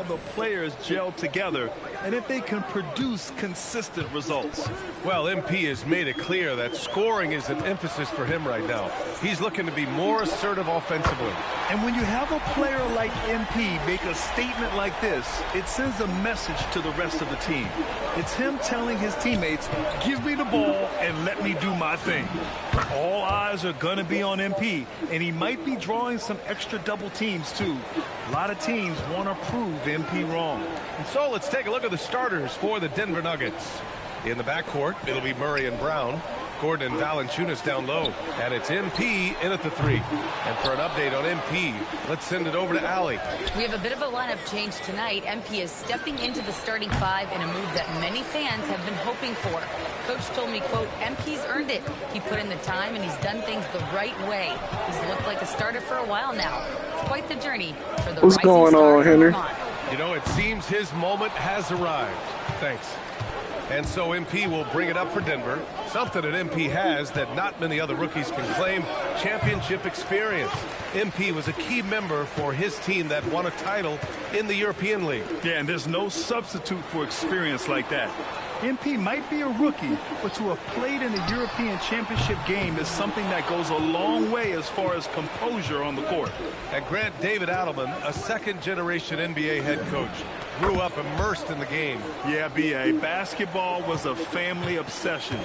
the players gel together and if they can produce consistent results. Well, MP has made it clear that scoring is an emphasis for him right now. He's looking to be more assertive offensively. And when you have a player like MP make a statement like this, it sends a message to the rest of the team. It's him telling his teammates, give me the ball and let me do my thing. All eyes are going to be on MP, and he might be drawing some extra double teams too. A lot of teams want to prove MP wrong. And so let's take a look at the starters for the Denver Nuggets. In the backcourt, it'll be Murray and Brown. Gordon and Valanciunas down low. And it's MP in at the 3. And for an update on MP, let's send it over to Allie. We have a bit of a lineup change tonight. MP is stepping into the starting 5 in a move that many fans have been hoping for. Coach told me, quote, MP's earned it. He put in the time and he's done things the right way. He's looked like a starter for a while now. It's quite the journey for the What's going on, Henry? You know, it seems his moment has arrived. Thanks. And so MP will bring it up for Denver. Something that MP has that not many other rookies can claim: championship experience. MP was a key member for his team that won a title in the European League. Yeah, and there's no substitute for experience like that. MP might be a rookie, but to have played in a European Championship game is something that goes a long way as far as composure on the court. And Grant, David Adelman, a second-generation NBA head coach, grew up immersed in the game. Yeah, B.A., basketball was a family obsession.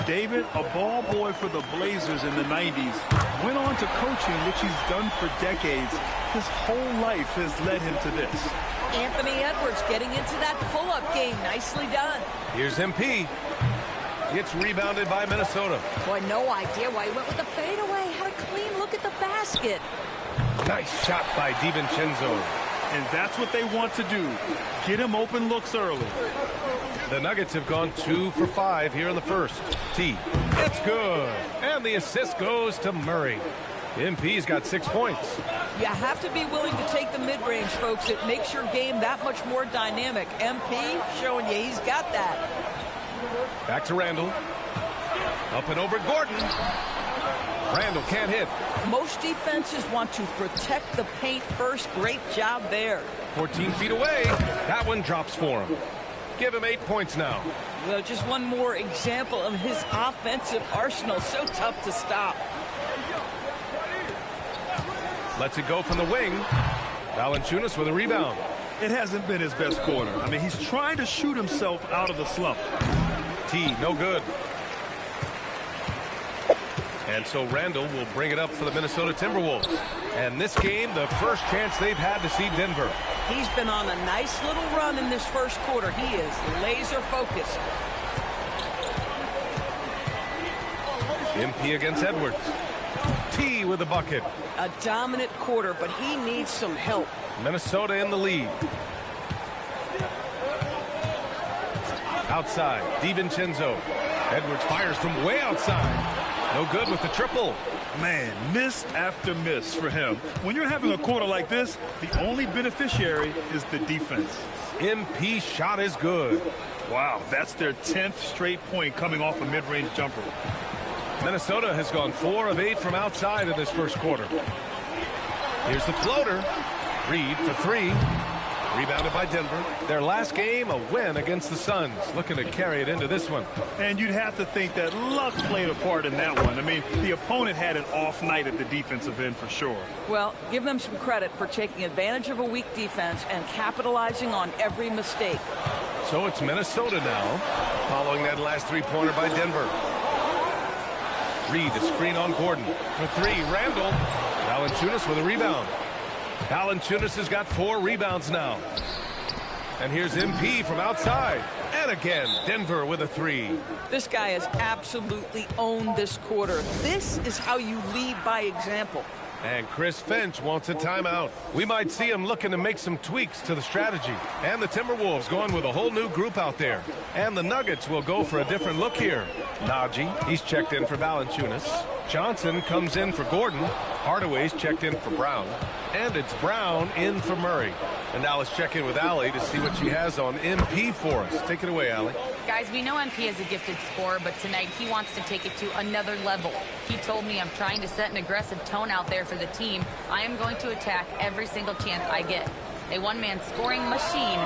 David, a ball boy for the Blazers in the 90s, went on to coaching, which he's done for decades. His whole life has led him to this. Anthony Edwards getting into that pull-up game. Nicely done. Here's MP. It's rebounded by Minnesota. Boy, no idea why he went with the fadeaway. Had a clean look at the basket. Nice shot by DiVincenzo. And that's what they want to do. Get him open looks early. The Nuggets have gone 2 for 5 here in the first. T. It's good. And the assist goes to Murray. MP's got 6 points. You have to be willing to take the mid-range, folks. It makes your game that much more dynamic. MP showing you he's got that. Back to Randall. Up and over Gordon. Randall can't hit. Most defenses want to protect the paint first. Great job there. 14 feet away. That one drops for him. Give him 8 points now. Well, just one more example of his offensive arsenal. So tough to stop. Lets it go from the wing. Valanciunas with a rebound. It hasn't been his best quarter. I mean, he's trying to shoot himself out of the slump. T, no good. And so Randall will bring it up for the Minnesota Timberwolves. And this game, the first chance they've had to see Denver. He's been on a nice little run in this first quarter. He is laser focused. MP against Edwards. T with a bucket. A dominant quarter, but he needs some help. Minnesota in the lead. Outside, DiVincenzo. Edwards fires from way outside. No good with the triple. Man, miss after miss for him. When you're having a quarter like this, the only beneficiary is the defense. MP shot is good. Wow, that's their 10th straight point coming off a mid-range jumper. Minnesota has gone 4 of 8 from outside in this first quarter. Here's the floater. Reed for 3. Rebounded by Denver. Their last game, a win against the Suns. Looking to carry it into this one. And you'd have to think that luck played a part in that one. I mean, the opponent had an off night at the defensive end for sure. Well, give them some credit for taking advantage of a weak defense and capitalizing on every mistake. So it's Minnesota now, following that last three-pointer by Denver. Reed, the screen on Gordon. For 3, Randall. Valanciunas with a rebound. Valanciunas has got 4 rebounds now. And here's MP from outside. And again, Denver with a 3. This guy has absolutely owned this quarter. This is how you lead by example. And Chris Finch wants a timeout. We might see him looking to make some tweaks to the strategy. And the Timberwolves going with a whole new group out there. And the Nuggets will go for a different look here. Najee, he's checked in for Valanciunas. Johnson comes in for Gordon. Hardaway's checked in for Brown. And it's Brown in for Murray. And now let's check in with Allie to see what she has on MP for us. Take it away, Allie. Guys, we know MP is a gifted scorer, but tonight he wants to take it to another level. He told me, I'm trying to set an aggressive tone out there for the team. I am going to attack every single chance I get. A one-man scoring machine,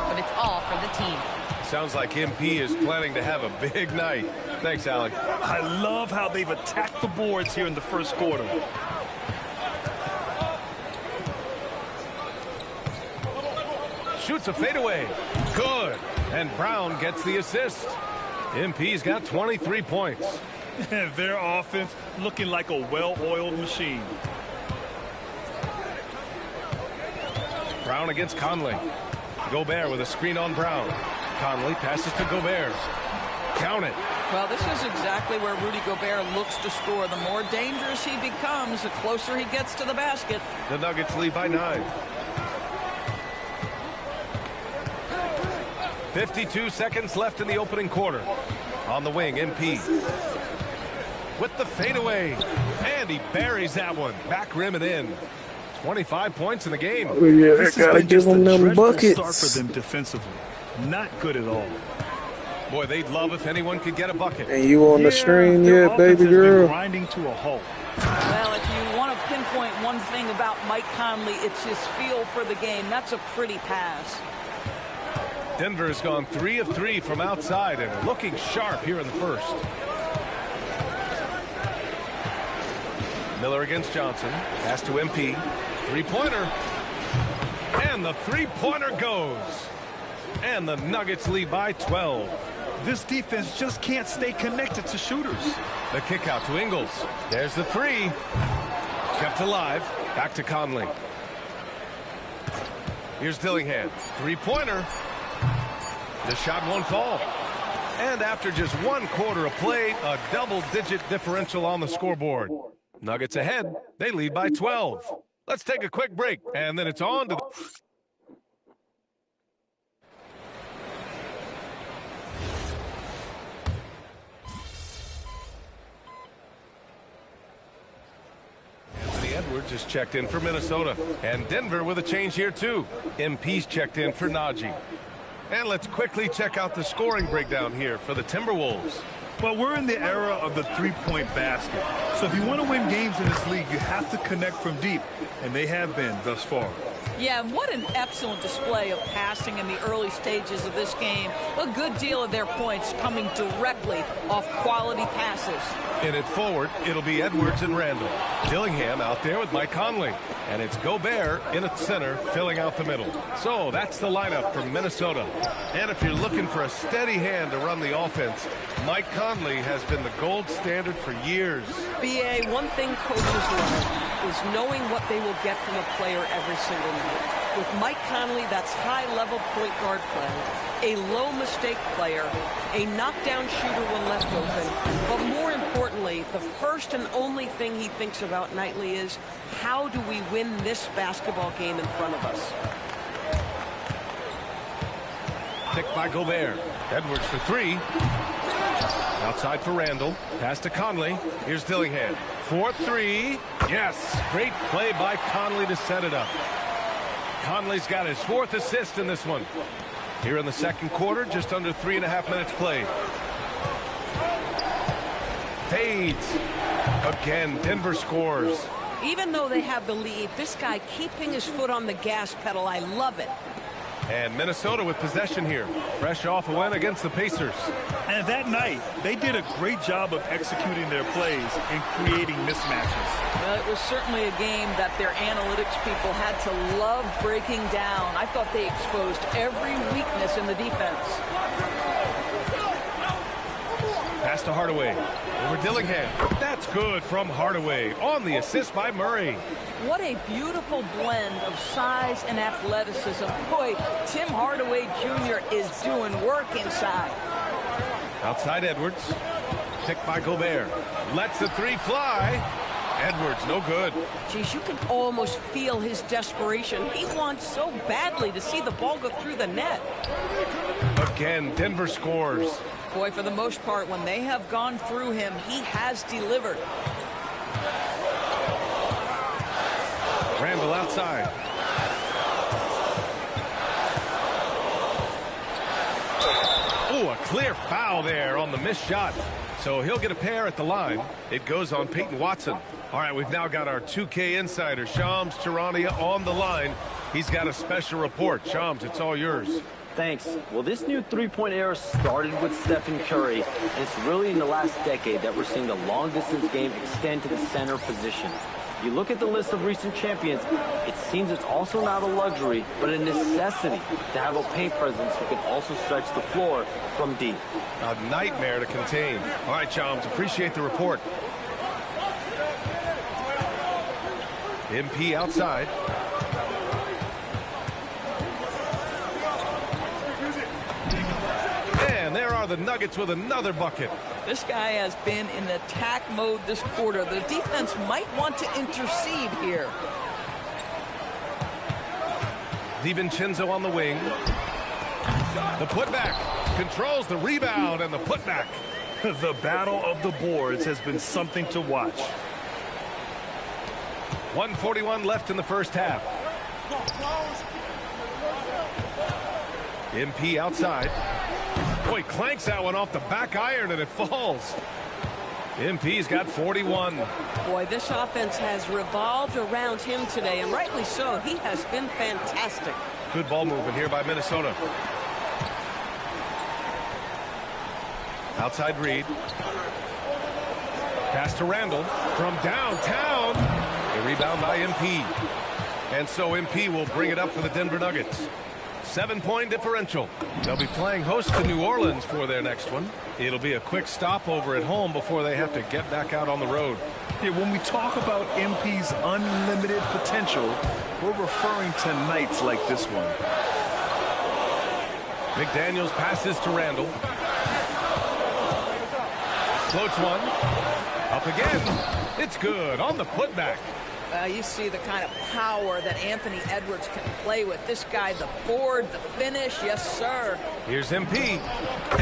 but it's all for the team. Sounds like MP is planning to have a big night. Thanks, Alec. I love how they've attacked the boards here in the first quarter. Shoots a fadeaway. Good. And Brown gets the assist. MP's got 23 points. Their offense looking like a well-oiled machine. Brown against Conley. Gobert with a screen on Brown. Conley passes to Gobert. Count it. Well, this is exactly where Rudy Gobert looks to score. The more dangerous he becomes, the closer he gets to the basket. The Nuggets lead by 9. 52 seconds left in the opening quarter. On the wing, MP. With the fadeaway. And he buries that one. Back rim and in. 25 points in the game. Oh, yeah, This I has gotta been give just a them them dreadful buckets. start for them defensively. Not good at all. Boy, they'd love if anyone could get a bucket. And you on the stream their yet, offense baby has been girl? grinding to a halt. Well, if you want to pinpoint one thing about Mike Conley, it's his feel for the game. That's a pretty pass. Denver has gone 3 of 3 from outside and looking sharp here in the first. Miller against Johnson. Pass to MP. Three-pointer. And the three-pointer goes. And the Nuggets lead by 12. This defense just can't stay connected to shooters. The kick out to Ingles. There's the three. Kept alive. Back to Conley. Here's Dillingham. Three-pointer. The shot won't fall. And after just one quarter of play, a double-digit differential on the scoreboard. Nuggets ahead. They lead by 12. Let's take a quick break, and then it's on to the... Anthony Edwards is checked in for Minnesota. And Denver with a change here, too. MP's checked in for Najee. And let's quickly check out the scoring breakdown here for the Timberwolves. Well, we're in the era of the three-point basket. So if you want to win games in this league, you have to connect from deep. And they have been thus far. Yeah, and what an excellent display of passing in the early stages of this game. A good deal of their points coming directly off quality passes. In it forward, it'll be Edwards and Randall. Dillingham out there with Mike Conley. And it's Gobert in at center, filling out the middle. So that's the lineup from Minnesota. And if you're looking for a steady hand to run the offense, Mike Conley has been the gold standard for years. B.A., one thing coaches love is knowing what they will get from a player every single night. With Mike Conley, that's high-level point guard play, a low-mistake player, a knockdown shooter when left open. But more importantly, the first and only thing he thinks about nightly is, how do we win this basketball game in front of us? Picked by Gobert. Edwards for three. Outside for Randall. Pass to Conley. Here's Dillingham. 4-3. Yes. Great play by Conley to set it up. Conley's got his fourth assist in this one. Here in the second quarter, just under 3.5 minutes played. Fades. Again, Denver scores. Even though they have the lead, this guy keeping his foot on the gas pedal, I love it. And Minnesota with possession here. Fresh off a win against the Pacers. And that night, they did a great job of executing their plays and creating mismatches. Well, it was certainly a game that their analytics people had to love breaking down. I thought they exposed every weakness in the defense. Pass to Hardaway. Over Dillingham. That's good from Hardaway. On the assist by Murray. What a beautiful blend of size and athleticism. Boy, Tim Hardaway Jr. is doing work inside. Outside Edwards. Picked by Gobert. Lets the three fly. Edwards, no good. Geez, you can almost feel his desperation. He wants so badly to see the ball go through the net. Again, Denver scores. Boy, for the most part, when they have gone through him, he has delivered. Randall outside. Oh, a clear foul there on the missed shot. So he'll get a pair at the line. It goes on Peyton Watson. All right, we've now got our 2K insider, Shams Charania, on the line. He's got a special report. Shams, it's all yours. Thanks. Well, this new three-point era started with Stephen Curry, and it's really in the last decade that we're seeing the long-distance game extend to the center position. You look at the list of recent champions, it seems it's also not a luxury, but a necessity to have a paint presence who can also stretch the floor from deep. A nightmare to contain. All right, Shams, appreciate the report. MP outside. And there are the Nuggets with another bucket. This guy has been in attack mode this quarter. The defense might want to intercede here. DiVincenzo on the wing. The putback. Controls the rebound and the putback. The battle of the boards has been something to watch. 1:41 left in the first half. MP outside. Boy, clanks that one off the back iron and it falls. MP's got 41. Boy, this offense has revolved around him today, and rightly so. He has been fantastic. Good ball movement here by Minnesota. Outside Reed. Pass to Randall from downtown. A rebound by MP. And so MP will bring it up for the Denver Nuggets. 7-point differential. They'll be playing host to New Orleans for their next one. It'll be a quick stopover at home before they have to get back out on the road. Yeah, when we talk about MP's unlimited potential, we're referring to nights like this one. McDaniels passes to Randall. Floats one. Up again. It's good on the putback. You see the kind of power that Anthony Edwards can play with. This guy, the board, the finish, yes, sir. Here's MP.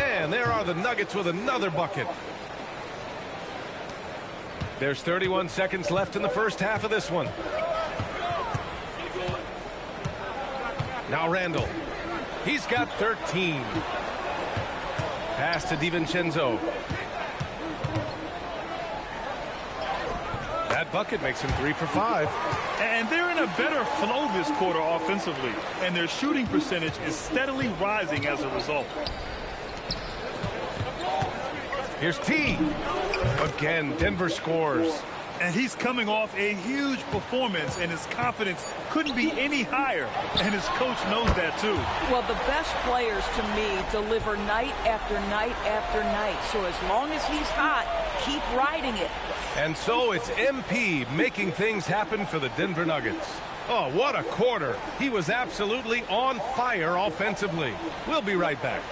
And there are the Nuggets with another bucket. There's 31 seconds left in the first half of this one. Now Randall. He's got 13. Pass to DiVincenzo. That bucket makes him 3 for 5. And they're in a better flow this quarter offensively, and their shooting percentage is steadily rising as a result. Here's T. Again, Denver scores. And he's coming off a huge performance, and his confidence couldn't be any higher. And his coach knows that, too. Well, the best players, to me, deliver night after night after night. So as long as he's hot, keep riding it. And so it's MP making things happen for the Denver Nuggets. Oh, what a quarter. He was absolutely on fire offensively. We'll be right back.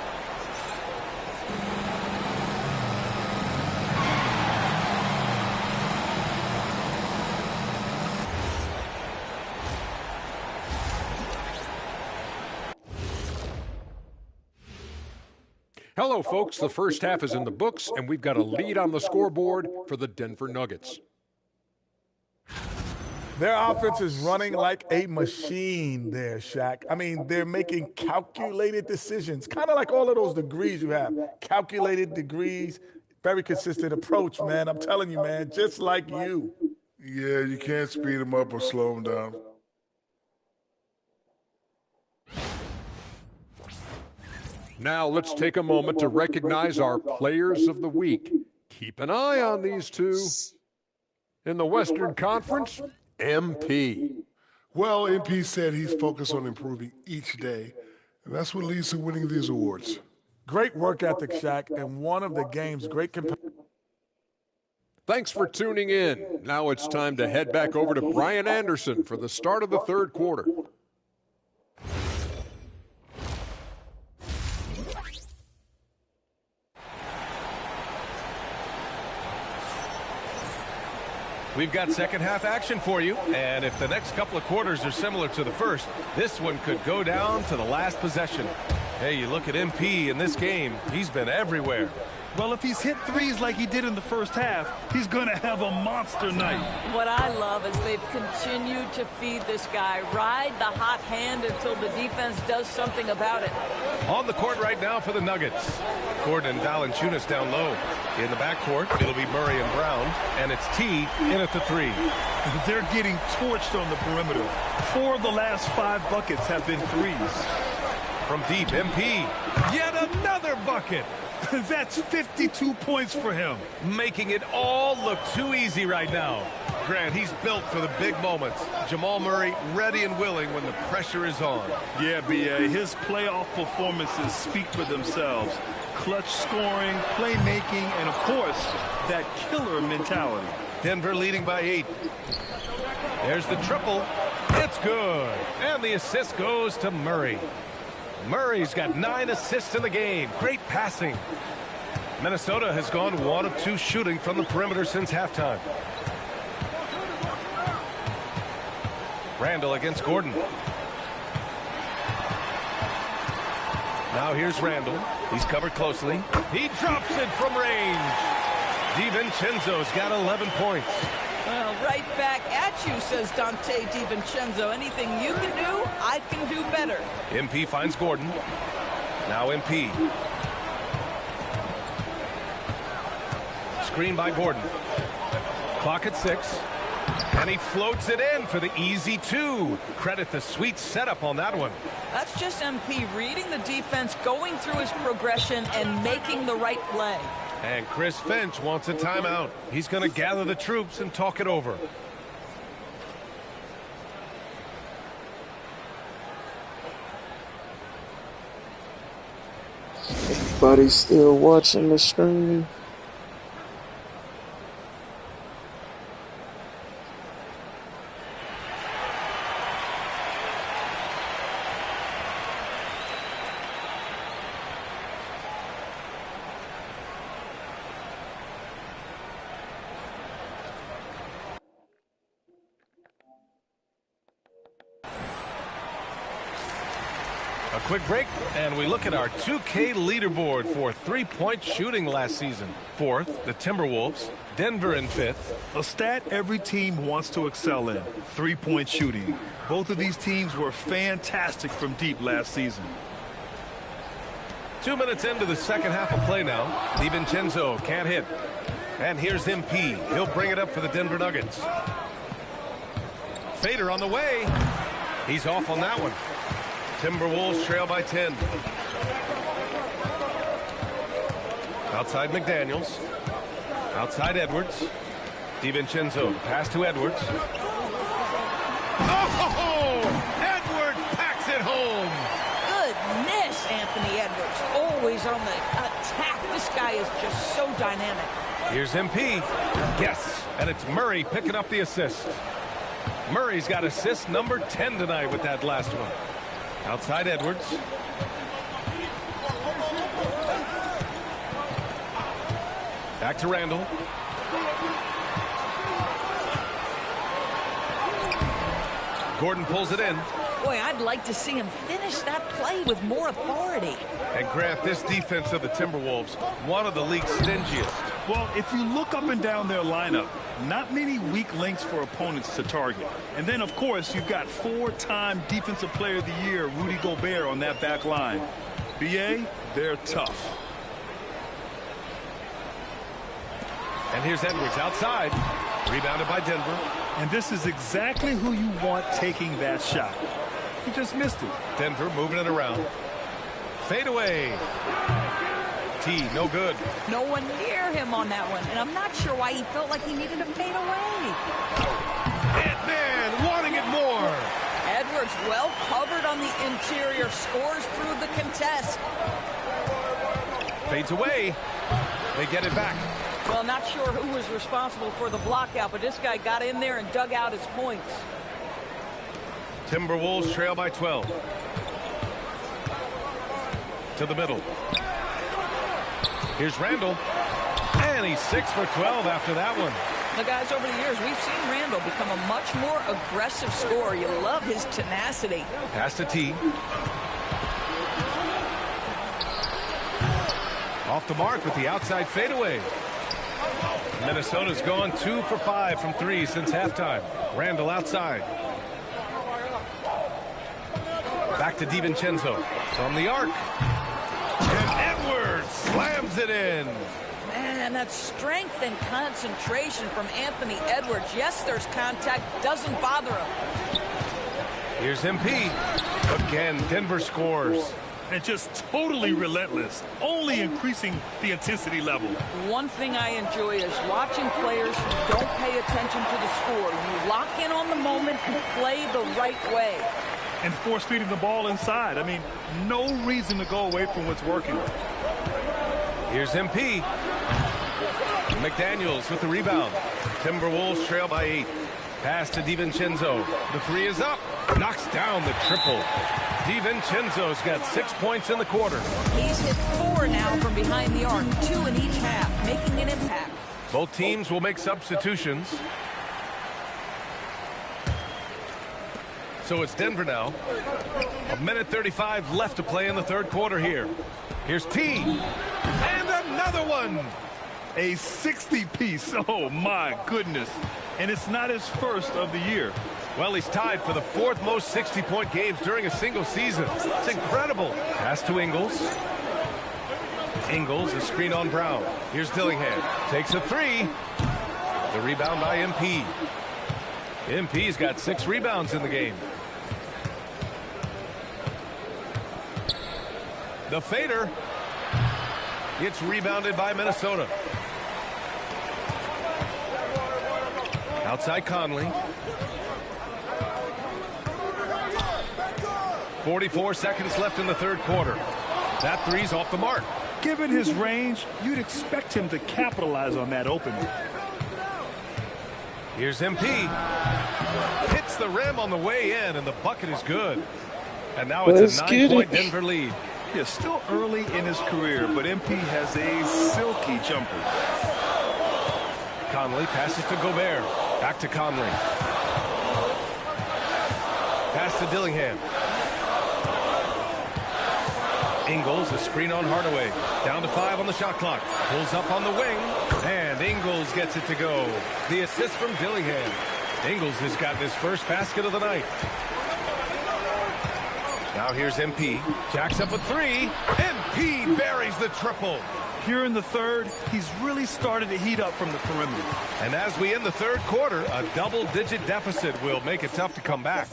Hello, folks. The first half is in the books, and we've got a lead on the scoreboard for the Denver Nuggets. Their offense is running like a machine there, Shaq. I mean, they're making calculated decisions, kind of like all of those degrees you have. Calculated degrees, very consistent approach, man. I'm telling you, man, just like you. Yeah, you can't speed them up or slow them down. Now let's take a moment to recognize our players of the week. Keep an eye on these two. In the Western Conference, MP. Well, MP said he's focused on improving each day, and that's what leads to winning these awards. Great work ethic, Shaq, and one of the game's great Thanks for tuning in. Now it's time to head back over to Brian Anderson for the start of the third quarter. We've got second half action for you, and if the next couple of quarters are similar to the first, this one could go down to the last possession. Hey, you look at MP in this game, he's been everywhere. Well, if he's hit threes like he did in the first half, he's going to have a monster night. What I love is they've continued to feed this guy. Ride the hot hand until the defense does something about it. On the court right now for the Nuggets. Gordon and Valanciunas down low. In the backcourt, it'll be Murray and Brown. And it's T in at the 3. They're getting torched on the perimeter. 4 of the last 5 buckets have been threes. From deep, MP. Yet another bucket. That's 52 points for him. Making it all look too easy right now. Grant, he's built for the big moments. Jamal Murray ready and willing when the pressure is on. Yeah, B.A., his playoff performances speak for themselves. Clutch scoring, playmaking, and, of course, that killer mentality. Denver leading by 8. There's the triple. It's good. And the assist goes to Murray. Murray's got 9 assists in the game. Great passing. Minnesota has gone 1 of 2 shooting from the perimeter since halftime. Randall against Gordon. Now here's Randall. He's covered closely. He drops it from range. DiVincenzo's got 11 points. Well, right back at you, says Dante DiVincenzo. Anything you can do, I can do better. MP finds Gordon. Now MP. Screen by Gordon. Clock at 6. And he floats it in for the easy 2. Credit the sweet setup on that one. That's just MP reading the defense, going through his progression, and making the right play. And Chris Finch wants a timeout. He's going to gather the troops and talk it over. Everybody still watching the stream? A quick break, and we look at our 2K leaderboard for three-point shooting last season. 4th, the Timberwolves. Denver in 5th. A stat every team wants to excel in, three-point shooting. Both of these teams were fantastic from deep last season. 2 minutes into the second half of play now. DiVincenzo can't hit. And here's MP. He'll bring it up for the Denver Nuggets. Fader on the way. He's off on that one. Timberwolves trail by 10. Outside McDaniels. Outside Edwards. DiVincenzo pass to Edwards. Oh! Edwards packs it home. Goodness, Anthony Edwards. Always on the attack. This guy is just so dynamic. Here's MP. Yes, and it's Murray picking up the assist. Murray's got assist number 10 tonight with that last one. Outside Edwards. Back to Randall. Gordon pulls it in. Boy, I'd like to see him finish that play with more authority. And Grant, this defense of the Timberwolves, one of the league's stingiest. Well, if you look up and down their lineup, not many weak links for opponents to target. And then, of course, you've got 4-time Defensive Player of the Year, Rudy Gobert, on that back line. BA, they're tough. And here's Edwards outside. Rebounded by Denver. And this is exactly who you want taking that shot. He just missed it. Denver moving it around. Fade away. T, no good. No one near him on that one, and I'm not sure why he felt like he needed to fade away. Ant-Man wanting it more. Edwards well covered on the interior, scores through the contest. Fades away. They get it back. Well, not sure who was responsible for the blockout, but this guy got in there and dug out his points. Timberwolves trail by 12. To the middle. Here's Randall. And he's 6 for 12 after that one. Now, guys, over the years, we've seen Randall become a much more aggressive scorer. You love his tenacity. Pass to T. Off the mark with the outside fadeaway. Minnesota's gone 2 for 5 from 3 since halftime. Randall outside. Back to DiVincenzo from the arc. And Edwards slams it in. Man, that strength and concentration from Anthony Edwards. Yes, there's contact. Doesn't bother him. Here's MP. Again, Denver scores. And just totally relentless, only increasing the intensity level. One thing I enjoy is watching players who don't pay attention to the score. You lock in on the moment and play the right way. And force feeding the ball inside. I mean, no reason to go away from what's working. Here's MP. McDaniels with the rebound. Timberwolves trail by 8. Pass to DiVincenzo. The 3 is up. Knocks down the triple. DiVincenzo's got 6 points in the quarter. He's hit 4 now from behind the arc, 2 in each half, making an impact. Both teams will make substitutions. So it's Denver now. 1:35 left to play in the third quarter here. Here's T. And another one. A 60-piece. Oh, my goodness. And it's not his first of the year. Well, he's tied for the 4th most 60-point games during a single season. It's incredible. Pass to Ingles. Ingles, a screen on Brown. Here's Dillingham. Takes a 3. The rebound by MP. MP's got 6 rebounds in the game. The fader. It's rebounded by Minnesota. Outside Conley. 44 seconds left in the third quarter. That 3's off the mark. Given his range, you'd expect him to capitalize on that opening. Here's MP. Hits the rim on the way in, and the bucket is good. And now it's a 9-point Denver lead. Yeah, still early in his career, but MP has a silky jumper. Conley passes to Gobert. Back to Conley. Pass to Dillingham. Ingles, a screen on Hardaway. Down to 5 on the shot clock. Pulls up on the wing, and Ingles gets it to go. The assist from Dillingham. Ingles has gotten his first basket of the night. Now here's MP. Jacks up a 3. MP buries the triple. Here in the third, he's really started to heat up from the perimeter. And as we end the third quarter, a double-digit deficit will make it tough to come back.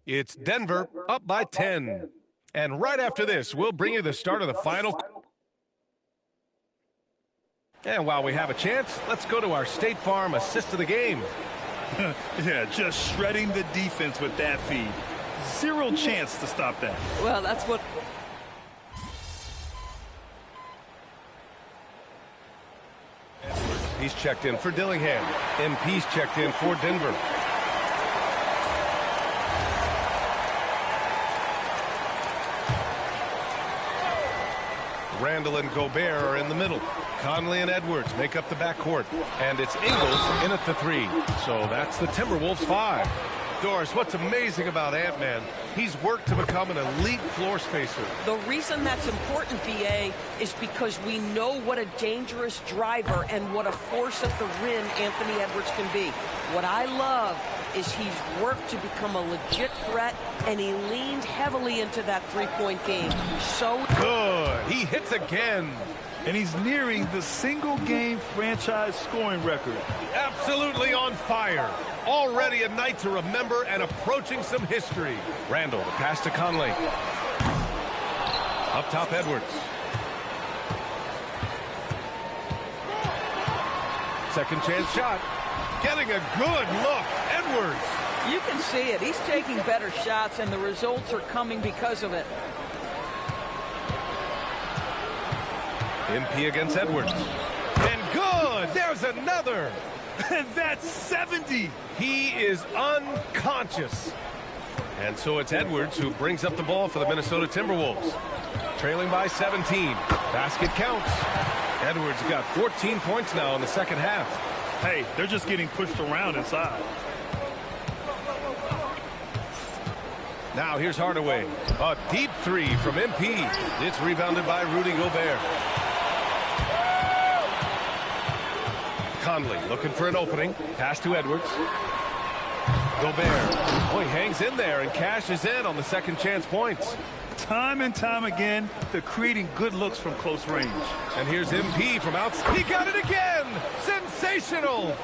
It's Denver up by 10. And right after this, we'll bring you the start of the final. And while we have a chance, let's go to our State Farm assist of the game. Yeah, just shredding the defense with that feed. Zero chance to stop that. Well, that's what... He's checked in for Dillingham. MP's checked in for Denver. Randall and Gobert are in the middle. Conley and Edwards make up the backcourt. And it's Ingles in at the 3. So that's the Timberwolves 5. Doris, what's amazing about Ant-Man, he's worked to become an elite floor spacer. The reason that's important, B.A., is because we know what a dangerous driver and what a force at the rim Anthony Edwards can be. What I love is he's worked to become a legit threat, and he leaned heavily into that three-point game. So good. He hits again. And he's nearing the single-game franchise scoring record. Absolutely on fire. Already a night to remember and approaching some history. Randall, the pass to Conley. Up top, Edwards. Second chance shot. Getting a good look. Edwards. You can see it. He's taking better shots, and the results are coming because of it. MP against Edwards. And good! There's another! And that's 70! He is unconscious. And so it's Edwards who brings up the ball for the Minnesota Timberwolves. Trailing by 17. Basket counts. Edwards got 14 points now in the second half. Hey, they're just getting pushed around inside. Now here's Hardaway. A deep 3 from MP. It's rebounded by Rudy Gobert. Conley looking for an opening. Pass to Edwards. Gobert. Oh, he hangs in there and cashes in on the second chance points. Time and time again, they're creating good looks from close range. And here's MP from outside. He got it again! Sensational!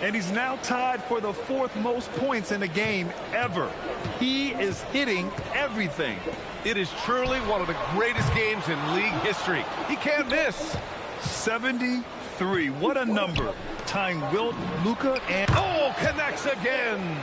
And he's now tied for the 4th most points in a game ever. He is hitting everything. It is truly one of the greatest games in league history. He can't miss. 73. What a number. Tying Wilt, Luka, and... Oh, connects again!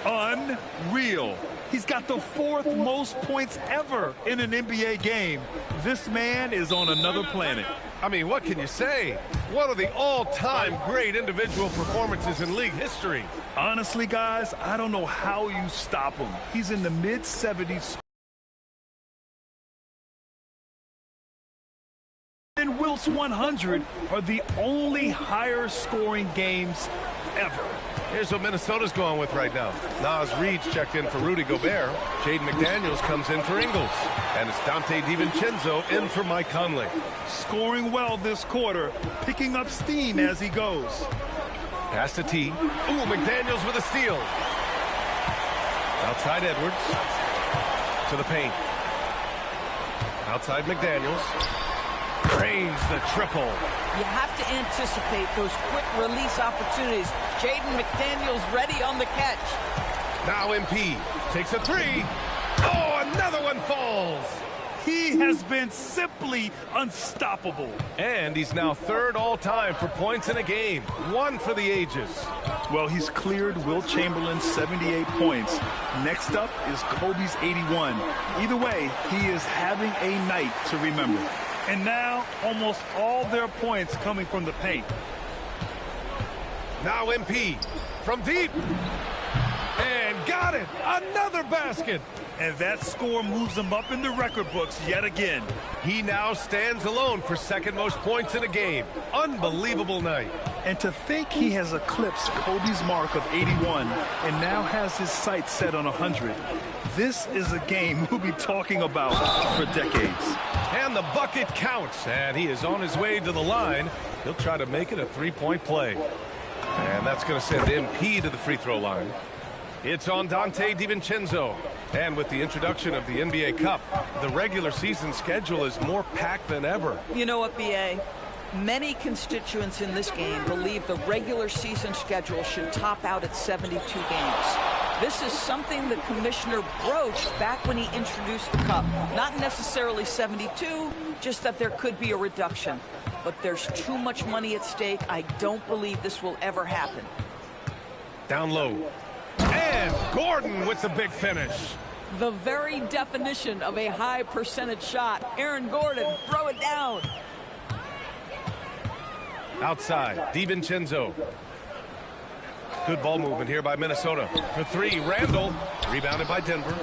Unreal. He's got the 4th most points ever in an NBA game. This man is on another planet. I mean, what can you say? One of the all-time great individual performances in league history. Honestly, guys, I don't know how you stop him. He's in the mid-70s. And Wilt's 100 are the only higher scoring games ever. Here's what Minnesota's going with right now. Naz Reid's checked in for Rudy Gobert. Jaden McDaniels comes in for Ingles. And it's Dante DiVincenzo in for Mike Conley. Scoring well this quarter, picking up steam as he goes. Pass to T. Ooh, McDaniels with a steal. Outside Edwards. To the paint. Outside McDaniels. Drains the triple. You have to anticipate those quick release opportunities. Jaden McDaniels ready on the catch. Now MP takes a 3. Oh, another one falls. He has been simply unstoppable. And he's now 3rd all-time for points in a game. 1 for the ages. Well, he's cleared Wilt Chamberlain's 78 points. Next up is Kobe's 81. Either way, he is having a night to remember. And now, almost all their points coming from the paint. Now MP from deep. And got it. Another basket. And that score moves him up in the record books yet again. He now stands alone for 2nd most points in a game. Unbelievable night. And to think he has eclipsed Kobe's mark of 81 and now has his sights set on 100. This is a game we'll be talking about for decades. And the bucket counts, and he is on his way to the line. He'll try to make it a 3-point play. And that's going to send MP to the free throw line. It's on Dante DiVincenzo. And with the introduction of the NBA Cup, the regular season schedule is more packed than ever. You know what, B.A.? Many constituents in this game believe the regular season schedule should top out at 72 games. This is something the commissioner broached back when he introduced the Cup. Not necessarily 72, just that there could be a reduction. But there's too much money at stake. I don't believe this will ever happen. Down low. And Gordon with the big finish. The very definition of a high percentage shot. Aaron Gordon, throw it down. Outside, DiVincenzo. Good ball movement here by Minnesota. For 3, Randall. Rebounded by Denver.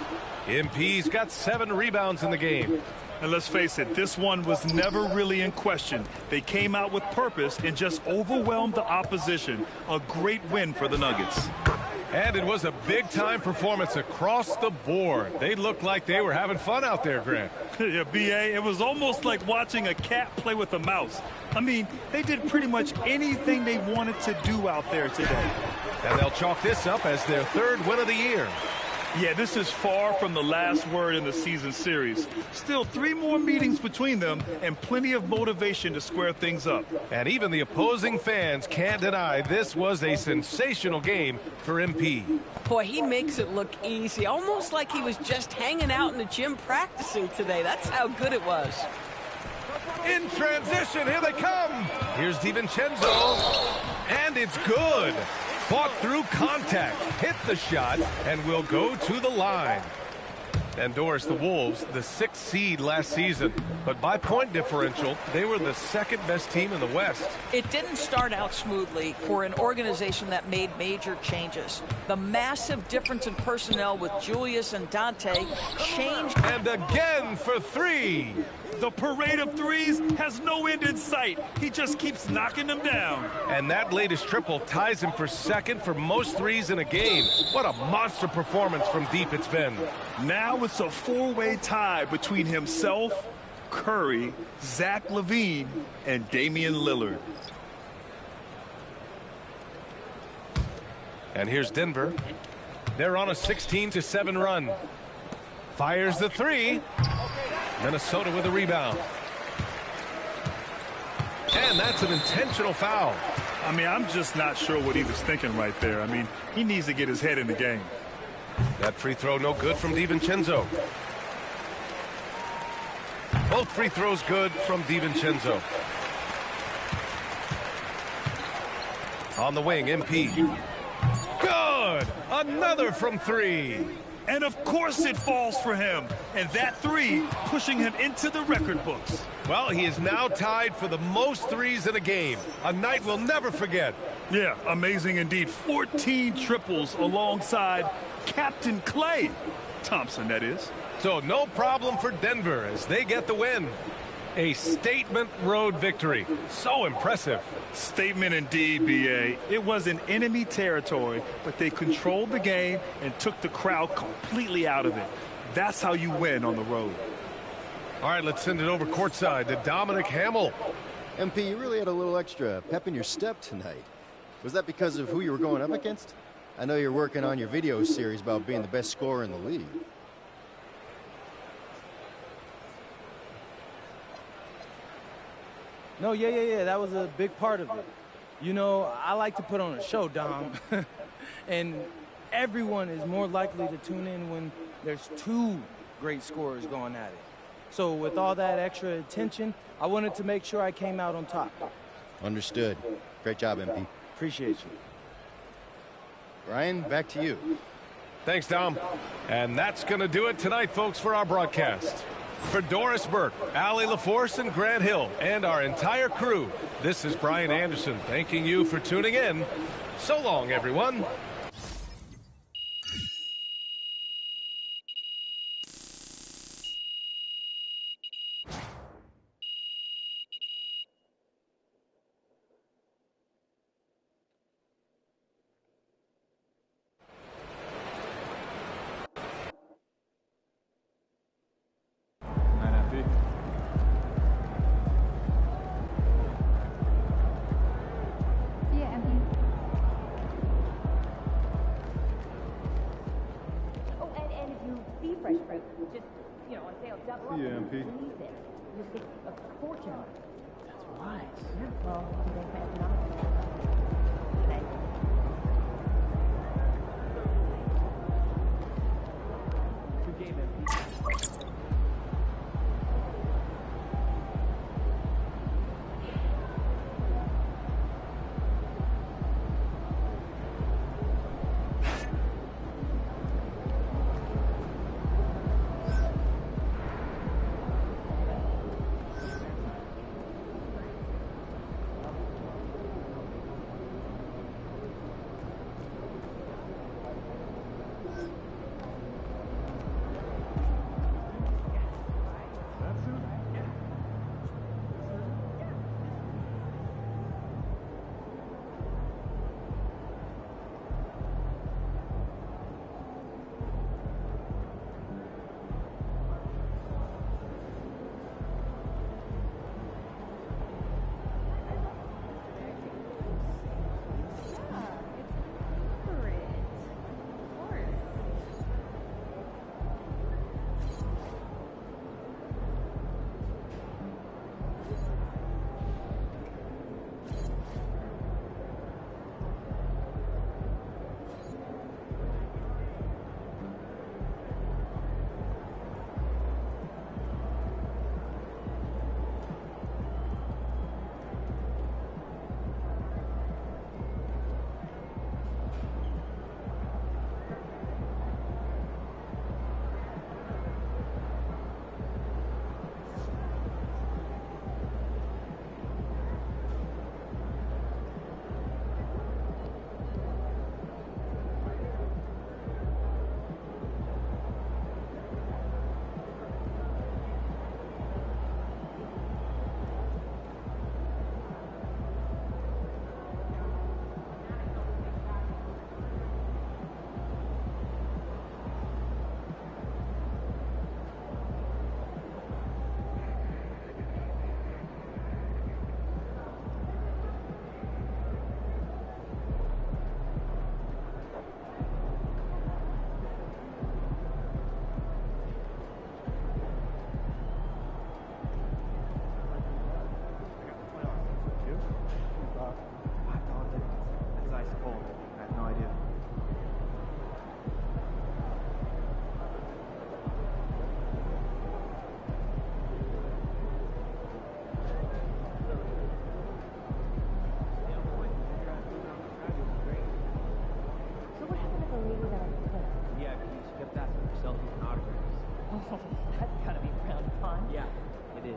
MP's got 7 rebounds in the game. And let's face it, this one was never really in question. They came out with purpose and just overwhelmed the opposition. A great win for the Nuggets. And it was a big-time performance across the board. They looked like they were having fun out there, Grant. Yeah, B.A., it was almost like watching a cat play with a mouse. I mean, they did pretty much anything they wanted to do out there today. And they'll chalk this up as their 3rd win of the year. Yeah, this is far from the last word in the season series. Still 3 more meetings between them and plenty of motivation to square things up. And even the opposing fans can't deny this was a sensational game for MP. Boy, he makes it look easy, almost like he was just hanging out in the gym practicing today. That's how good it was. In transition, here they come. Here's DiVincenzo, and it's good. Fought through contact, hit the shot, and will go to the line. And Doris, the Wolves, the 6th seed last season, but by point differential, they were the 2nd best team in the West. It didn't start out smoothly for an organization that made major changes. The massive difference in personnel with Julius and Dante changed. And again for 3. The parade of threes has no end in sight. He just keeps knocking them down. And that latest triple ties him for 2nd for most threes in a game. What a monster performance from deep it's been. Now it's a 4-way tie between himself, Curry, Zach LaVine, and Damian Lillard. And here's Denver. They're on a 16-7 run. Fires the three. Minnesota with a rebound. And that's an intentional foul. I mean, I'm just not sure what he was thinking right there. I mean, he needs to get his head in the game. That free throw no good from DiVincenzo. Both free throws good from DiVincenzo. On the wing, MP. Good! Another from three. And of course it falls for him. And that three pushing him into the record books. Well, he is now tied for the most threes in a game. A night we'll never forget. Yeah, amazing indeed. 14 triples alongside Captain Klay Thompson, that is. So no problem for Denver as they get the win. A statement road victory. So impressive. Statement indeed, B.A. It was in enemy territory, but they controlled the game and took the crowd completely out of it. That's how you win on the road. All right, let's send it over courtside to Dominic Hamill. MP, you really had a little extra pep in your step tonight. Was that because of who you were going up against? I know you're working on your video series about being the best scorer in the league. No, yeah. That was a big part of it. You know, I like to put on a show, Dom. And everyone is more likely to tune in when there's two great scorers going at it. So with all that extra attention, I wanted to make sure I came out on top. Understood. Great job, MP. Appreciate you. Brian, back to you. Thanks, Dom. And that's going to do it tonight, folks, for our broadcast. For Doris Burke, Allie LaForce, and Grant Hill, and our entire crew, this is Brian Anderson thanking you for tuning in. So long, everyone. That's gotta be frowned upon. Yeah, it is.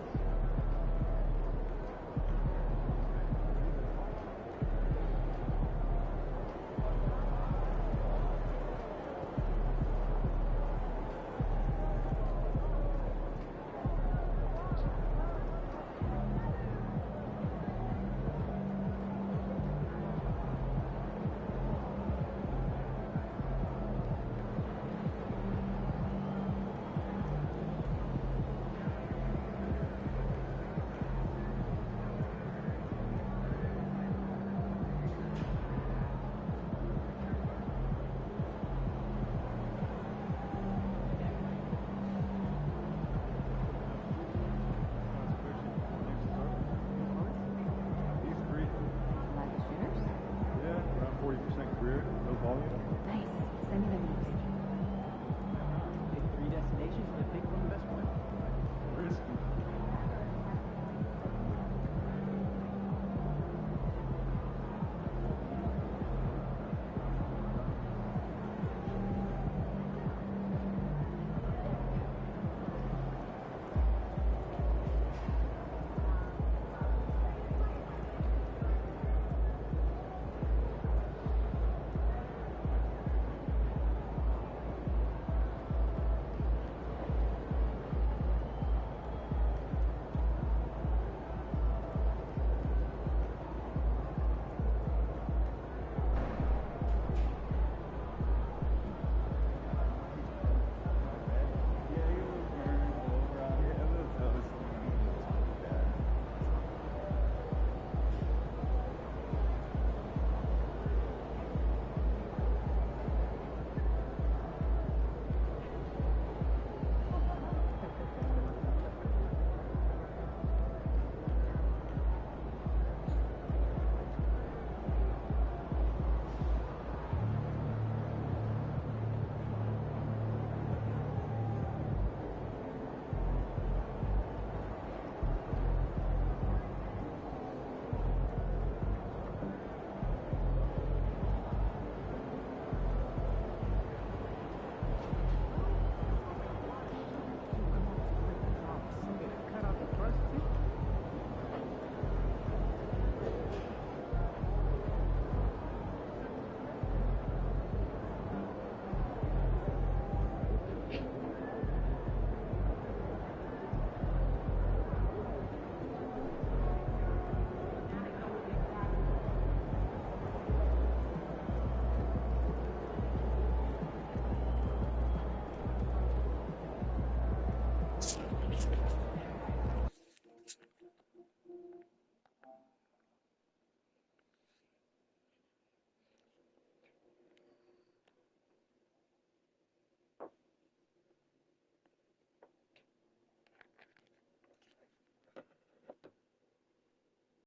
Pick 3 destinations and pick from the best one. Risky.